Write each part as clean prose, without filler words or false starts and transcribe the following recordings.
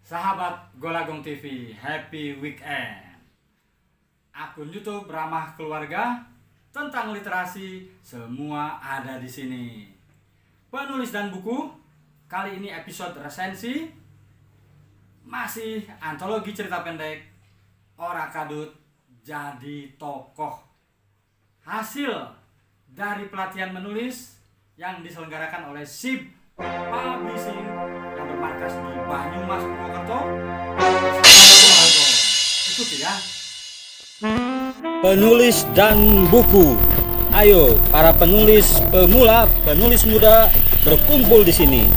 Sahabat Golagong TV, happy weekend. Akun YouTube ramah keluarga tentang literasi semua ada di sini. Penulis dan buku, kali ini episode resensi masih antologi cerita pendek Ora Kadut Jadi Tokoh. Hasil dari pelatihan menulis yang diselenggarakan oleh SIP Publishing yang bermarkas di Banyumas, Purwokerto. Ikuti ya. Penulis dan buku. Ayo para penulis pemula, penulis muda berkumpul di sini.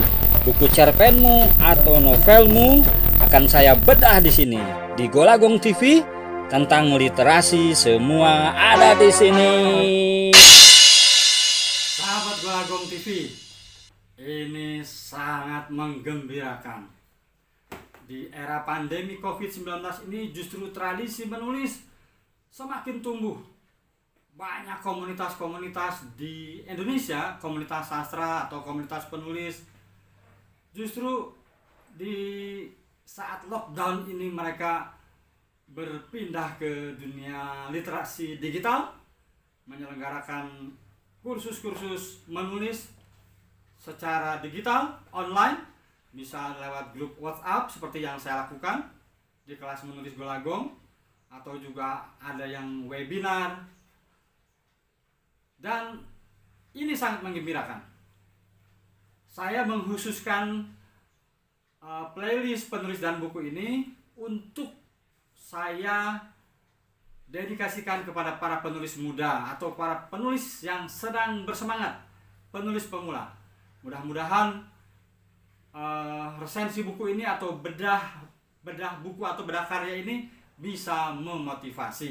Buku cerpenmu atau novelmu akan saya bedah di sini. Di Golagong TV tentang literasi semua ada di sini. Sahabat Golagong TV, ini sangat menggembirakan. Di era pandemi COVID-19 ini justru tradisi menulis semakin tumbuh. Banyak komunitas-komunitas di Indonesia, komunitas sastra atau komunitas penulis, justru di saat lockdown ini mereka berpindah ke dunia literasi digital, menyelenggarakan kursus-kursus menulis secara digital, online, bisa lewat grup WhatsApp seperti yang saya lakukan di kelas menulis Golagong, atau juga ada yang webinar. Dan ini sangat menggembirakan. Saya mengkhususkan playlist penulis dan buku ini untuk saya dedikasikan kepada para penulis muda atau para penulis yang sedang bersemangat, penulis pemula. Mudah-mudahan resensi buku ini atau bedah buku atau bedah karya ini bisa memotivasi.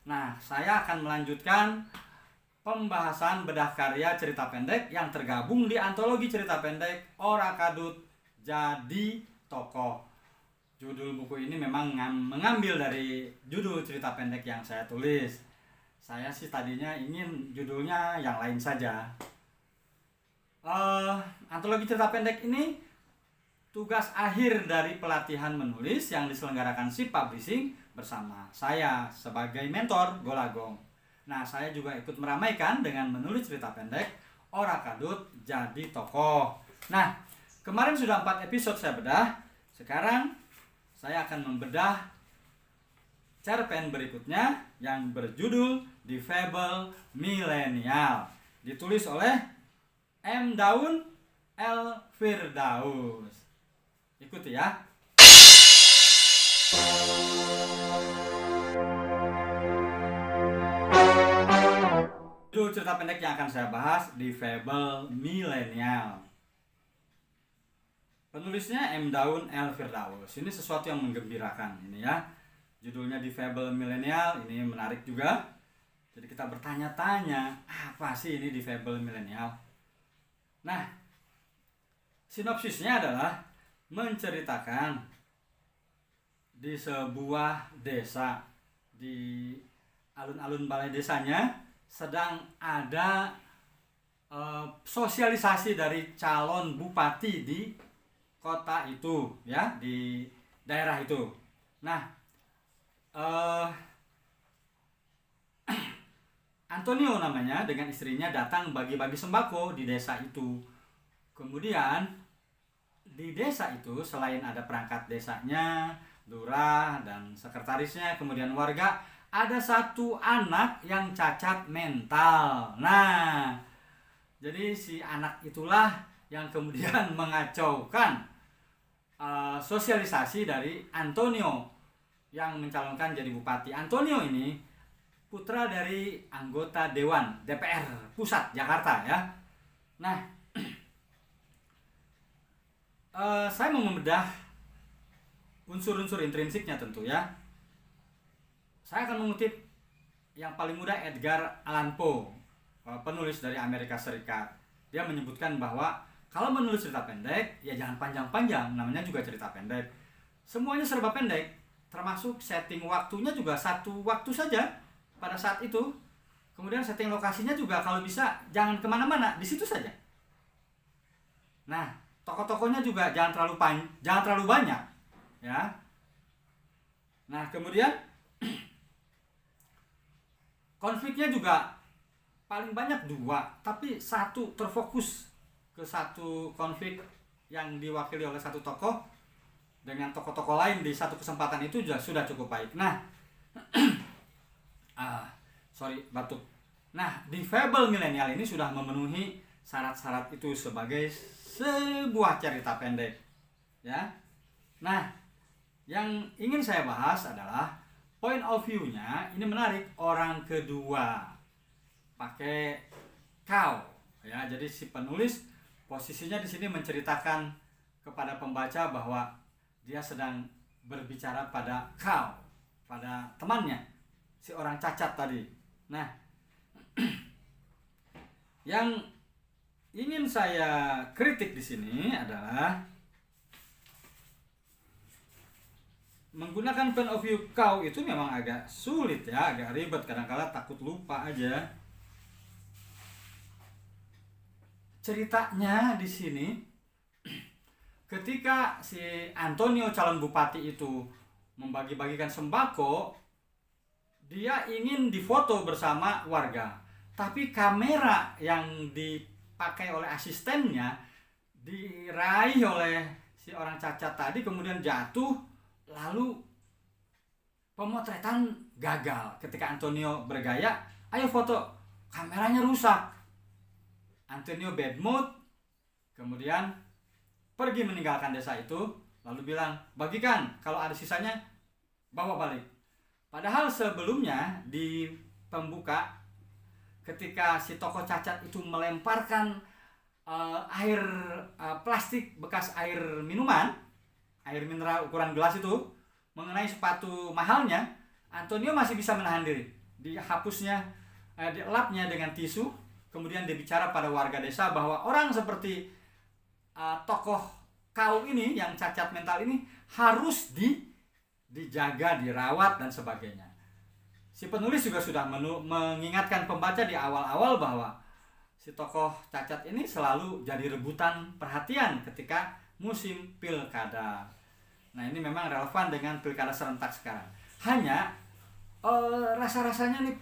Nah, saya akan melanjutkan pembahasan bedah karya cerita pendek yang tergabung di antologi cerita pendek Ora Kadut Jadi Tokoh. Judul buku ini memang mengambil dari judul cerita pendek yang saya tulis. Saya sih tadinya ingin judulnya yang lain saja. Antologi cerita pendek ini tugas akhir dari pelatihan menulis yang diselenggarakan SIP Publishing bersama saya sebagai mentor Golagong. Nah, saya juga ikut meramaikan dengan menulis cerita pendek Ora Kadut Jadi Tokoh. Nah, kemarin sudah 4 episode saya bedah. Sekarang saya akan membedah cerpen berikutnya yang berjudul Difabel Milenial, ditulis oleh M. Daun L. Firdaus. Ikuti ya. Judul cerita pendek yang akan saya bahas Difabel Milenial. Penulisnya M. Daun L. Firdaus. Ini sesuatu yang menggembirakan ini ya. Judulnya Difabel Milenial, ini menarik juga. Jadi kita bertanya-tanya, apa sih ini Difabel Milenial? Nah, sinopsisnya adalah menceritakan di sebuah desa, di alun-alun balai desanya sedang ada sosialisasi dari calon bupati di kota itu ya, di daerah itu. Nah, Antonio namanya dengan istrinya datang bagi-bagi sembako di desa itu. Kemudian di desa itu selain ada perangkat desanya, lurah dan sekretarisnya, kemudian warga, ada satu anak yang cacat mental. Nah, jadi si anak itulah yang kemudian mengacaukan sosialisasi dari Antonio yang mencalonkan jadi bupati. Antonio ini putra dari anggota Dewan DPR Pusat Jakarta ya. Nah, saya mau membedah unsur-unsur intrinsiknya tentu ya. Saya akan mengutip yang paling mudah Edgar Allan Poe, penulis dari Amerika Serikat. Dia menyebutkan bahwa kalau menulis cerita pendek, ya jangan panjang-panjang, namanya juga cerita pendek. Semuanya serba pendek, termasuk setting waktunya juga satu waktu saja pada saat itu. Kemudian setting lokasinya juga kalau bisa jangan kemana-mana, di situ saja. Nah, tokoh-tokohnya juga jangan terlalu banyak, ya. Nah, kemudian konfliknya juga paling banyak 2, tapi satu terfokus ke satu konflik yang diwakili oleh satu tokoh dengan tokoh-tokoh lain di satu kesempatan itu sudah cukup baik. Nah, batuk. Nah, di Fable Milenial ini sudah memenuhi syarat-syarat itu sebagai sebuah cerita pendek, ya. Nah, yang ingin saya bahas adalah point of view-nya. Ini menarik, orang kedua pakai kau, ya. Jadi si penulis posisinya di sini menceritakan kepada pembaca bahwa dia sedang berbicara pada kau, pada temannya, si orang cacat tadi. Nah, yang ingin saya kritik di sini adalah menggunakan point of view kau itu memang agak sulit, ya, agak ribet, kadang-kala takut lupa aja. Ceritanya di sini, ketika si Antonio calon bupati itu membagi-bagikan sembako, dia ingin difoto bersama warga, tapi kamera yang dipakai oleh asistennya diraih oleh si orang cacat tadi, kemudian jatuh, lalu pemotretan gagal. Ketika Antonio bergaya, ayo foto, kameranya rusak. Antonio bad mood, kemudian pergi meninggalkan desa itu, lalu bilang, bagikan, kalau ada sisanya bawa balik. Padahal sebelumnya di pembuka, ketika si tokoh cacat itu melemparkan air plastik bekas air minuman, air mineral ukuran gelas itu, mengenai sepatu mahalnya, Antonio masih bisa menahan diri. Dihapusnya, dielapnya dengan tisu, kemudian dia bicara pada warga desa bahwa orang seperti tokoh kau ini yang cacat mental ini harus dijaga, dirawat, dan sebagainya. Si penulis juga sudah mengingatkan pembaca di awal-awal bahwa si tokoh cacat ini selalu jadi rebutan perhatian ketika musim pilkada. Nah, ini memang relevan dengan pilkada serentak sekarang. Hanya rasa-rasanya nih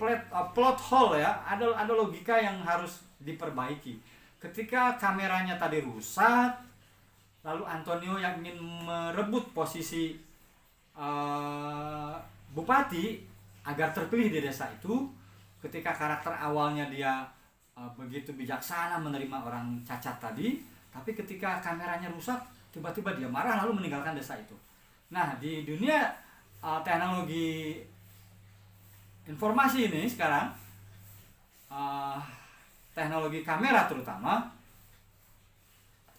plot hole, ya, ada logika yang harus diperbaiki. Ketika kameranya tadi rusak, lalu Antonio yang ingin merebut posisi bupati agar terpilih di desa itu, ketika karakter awalnya dia begitu bijaksana menerima orang cacat tadi, tapi ketika kameranya rusak, tiba-tiba dia marah lalu meninggalkan desa itu. Nah, di dunia teknologi informasi ini sekarang, teknologi kamera terutama,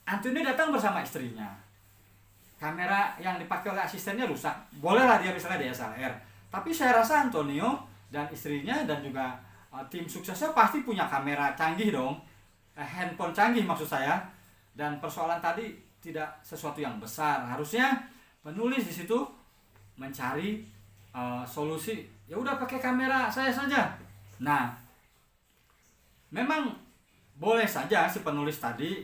Antonio datang bersama istrinya. Kamera yang dipakai oleh asistennya rusak, bolehlah dia misalnya DSLR. Tapi saya rasa Antonio dan istrinya dan juga tim suksesnya pasti punya kamera canggih dong, handphone canggih maksud saya. Dan persoalan tadi tidak sesuatu yang besar. Harusnya penulis di situ mencari solusi. Ya udah pakai kamera saya saja. Nah, memang boleh saja si penulis tadi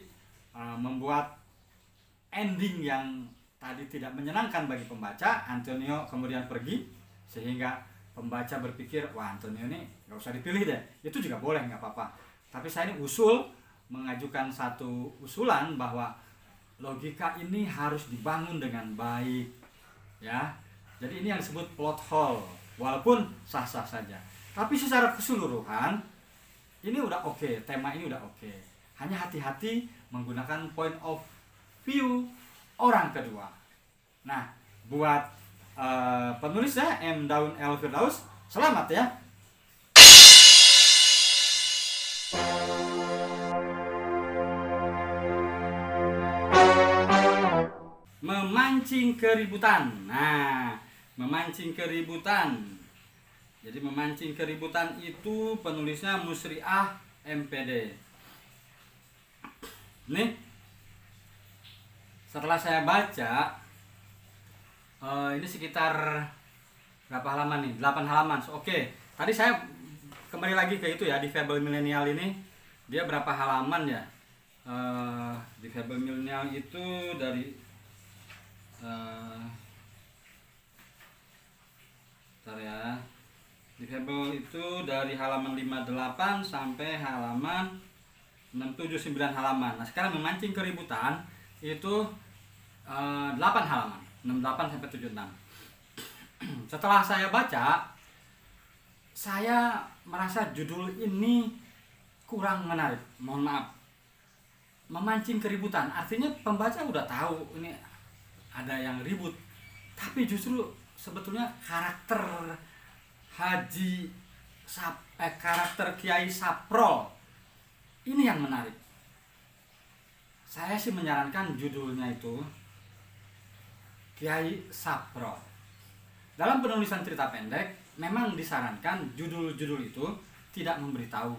membuat ending yang tadi tidak menyenangkan bagi pembaca. Antonio kemudian pergi sehingga pembaca berpikir, wah, Antonio ini gak usah dipilih deh. Itu juga boleh, gak apa-apa. Tapi saya ini mengajukan satu usulan bahwa logika ini harus dibangun dengan baik, ya. Jadi ini yang disebut plot hole, walaupun sah-sah saja. Tapi secara keseluruhan ini udah oke, tema ini udah oke. Hanya hati-hati menggunakan point of view orang kedua. Nah, buat penulisnya M. Daun L. Firdaus, selamat ya. Memancing keributan. Nah, memancing keributan. Jadi memancing keributan itu penulisnya Musriah MPD. Nih, setelah saya baca, ini sekitar berapa halaman nih? 8 halaman. Oke, tadi saya kembali lagi ke itu ya, di Fable Milenial ini dia berapa halaman ya? Di Fable Milenial itu dari bentar ya. Di Fable itu dari halaman 58 sampai halaman 679 halaman. Nah, sekarang memancing keributan itu 8 halaman, 68 sampai 76. Setelah saya baca, saya merasa judul ini kurang menarik. Mohon maaf. Memancing keributan, artinya pembaca udah tahu ini ada yang ribut. Tapi justru sebetulnya karakter karakter Kiai Saprol ini yang menarik. Saya sih menyarankan judulnya itu Kiai Saprol. Dalam penulisan cerita pendek memang disarankan judul-judul itu tidak memberitahu.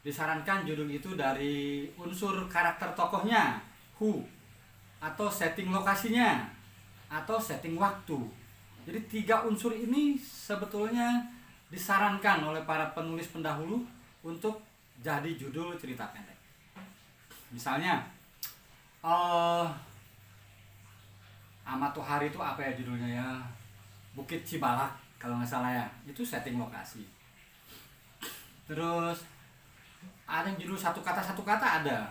Disarankan judul itu dari unsur karakter tokohnya, who, atau setting lokasinya, atau setting waktu. Jadi 3 unsur ini sebetulnya disarankan oleh para penulis pendahulu untuk jadi judul cerita pendek. Misalnya, Amatohari itu apa ya judulnya ya? Bukit Cibalak kalau nggak salah ya, itu setting lokasi. Terus ada yang judul satu kata ada,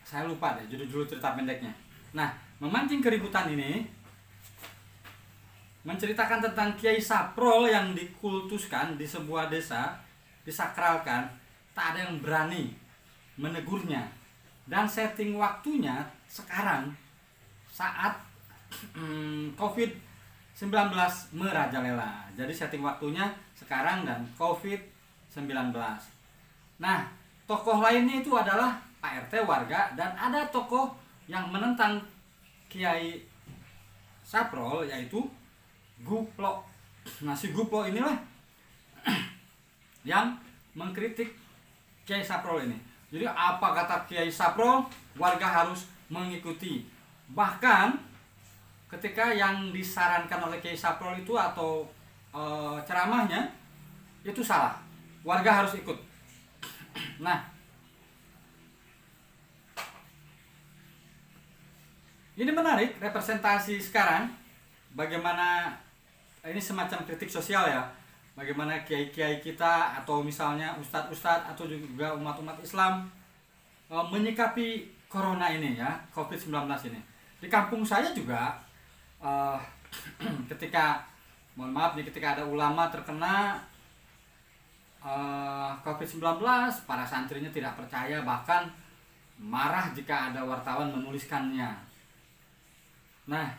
saya lupa deh judul cerita pendeknya. Nah, memancing keributan ini menceritakan tentang Kiai Saprol yang dikultuskan di sebuah desa, disakralkan, tak ada yang berani menegurnya. Dan setting waktunya sekarang saat COVID-19 merajalela. Jadi setting waktunya sekarang dan COVID-19. Nah, tokoh lainnya itu adalah Pak RT warga, dan ada tokoh yang menentang Kiai Saprol yaitu Guplo. Nah, si Guplo inilah yang mengkritik Kiai Saprol ini. Jadi apa kata Kiai Saprol, warga harus mengikuti. Bahkan ketika yang disarankan oleh Kiai Saprol itu atau ceramahnya itu salah, warga harus ikut. Nah, ini menarik representasi sekarang, bagaimana ini semacam kritik sosial ya, bagaimana kiai-kiai kita atau misalnya ustadz-ustadz atau juga umat-umat Islam menyikapi corona ini ya, COVID-19 ini. Di kampung saya juga ketika, mohon maaf nih, ketika ada ulama terkena COVID-19, para santrinya tidak percaya, bahkan marah jika ada wartawan menuliskannya. Nah,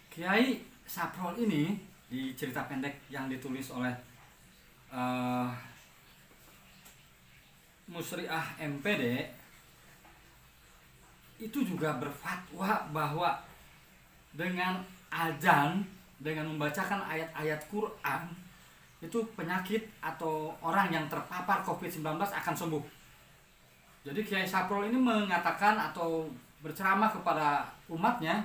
Kiai Saprol ini di cerita pendek yang ditulis oleh Musriah MPD itu juga berfatwa bahwa dengan azan, dengan membacakan ayat-ayat Quran, itu penyakit atau orang yang terpapar COVID-19 akan sembuh. Jadi Kiai Saprol ini mengatakan atau berceramah kepada umatnya,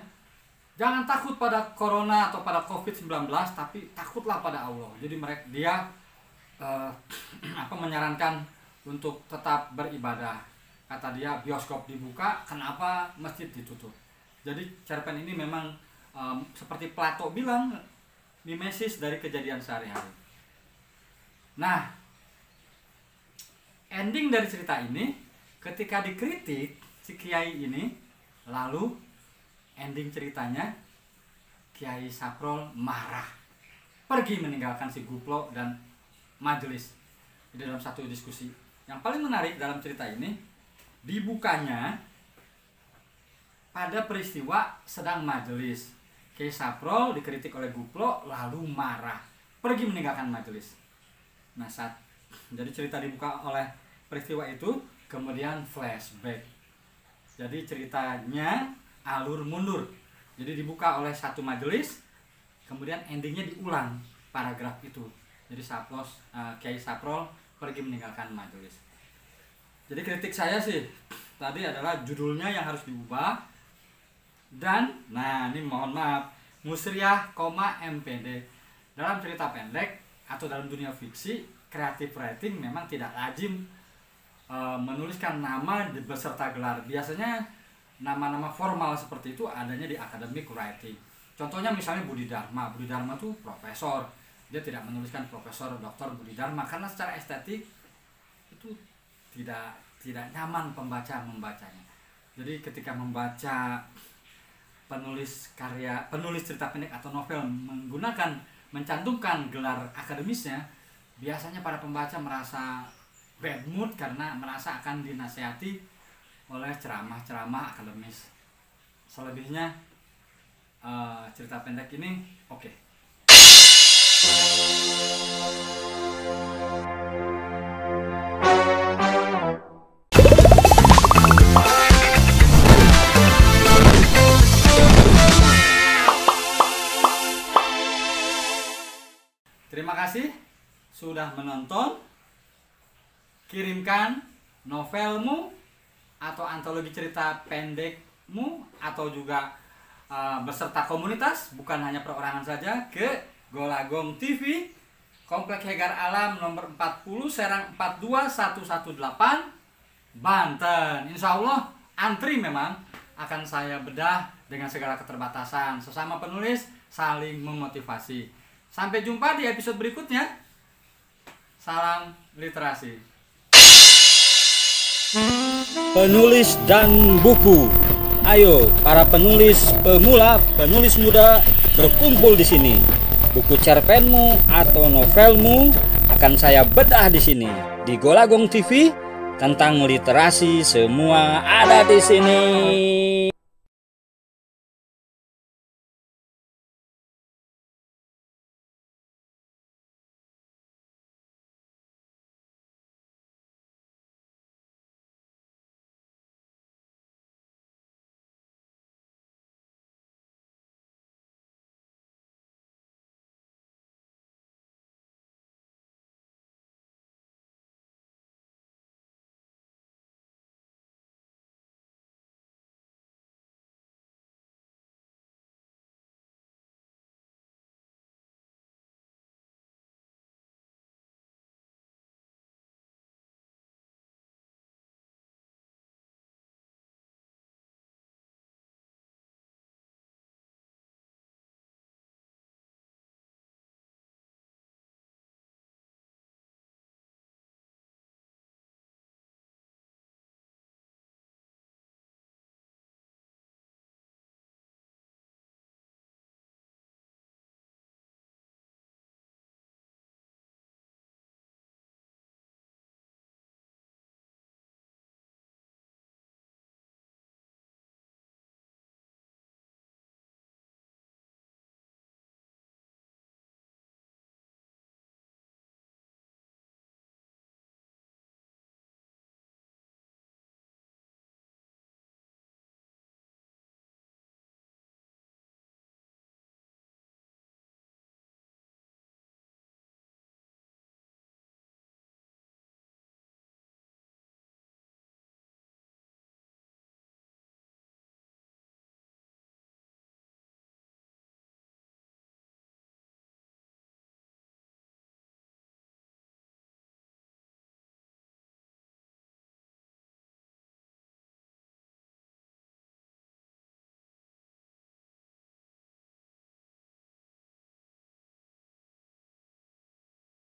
jangan takut pada corona atau pada COVID-19, tapi takutlah pada Allah. Jadi dia menyarankan untuk tetap beribadah. Kata dia, bioskop dibuka, kenapa masjid ditutup? Jadi cerpen ini memang seperti Plato bilang, mimesis dari kejadian sehari-hari. Nah, ending dari cerita ini, ketika dikritik si Kiai ini, lalu ending ceritanya Kiai Saprol marah, pergi meninggalkan si Guplo dan majelis. Di dalam satu diskusi yang paling menarik dalam cerita ini, dibukanya pada peristiwa sedang majelis. Kiai Saprol dikritik oleh Guplo lalu marah, pergi meninggalkan majelis. Nah, jadi cerita dibuka oleh peristiwa itu, kemudian flashback. Jadi ceritanya alur mundur. Jadi dibuka oleh satu majelis, kemudian endingnya diulang paragraf itu. Jadi Kiai Saprol pergi meninggalkan majelis. Jadi kritik saya sih tadi adalah judulnya yang harus diubah. Dan nah ini mohon maaf, Musriah, MPD dalam cerita pendek atau dalam dunia fiksi, creative writing memang tidak lazim menuliskan nama beserta gelar. Biasanya nama-nama formal seperti itu adanya di academic writing. Contohnya misalnya Budi Dharma. Budi Dharma itu profesor. Dia tidak menuliskan Profesor Dr. Budi Dharma karena secara estetik itu tidak nyaman pembaca membacanya. Jadi ketika membaca penulis cerita pendek atau novel mencantumkan gelar akademisnya, biasanya para pembaca merasa bad mood karena merasa akan dinasihati oleh ceramah-ceramah akademis. Selebihnya cerita pendek ini oke. Terima kasih sudah menonton. Kirimkan novelmu atau antologi cerita pendekmu atau juga beserta komunitas, bukan hanya perorangan saja, ke Golagong TV, Komplek Hegar Alam nomor 40 Serang 42118 Banten. Insya Allah antri memang akan saya bedah dengan segala keterbatasan. Sesama penulis saling memotivasi. Sampai jumpa di episode berikutnya. Salam literasi. Penulis dan buku. Ayo para penulis pemula, penulis muda berkumpul di sini. Buku cerpenmu atau novelmu akan saya bedah di sini. Di Golagong TV tentang literasi semua ada di sini.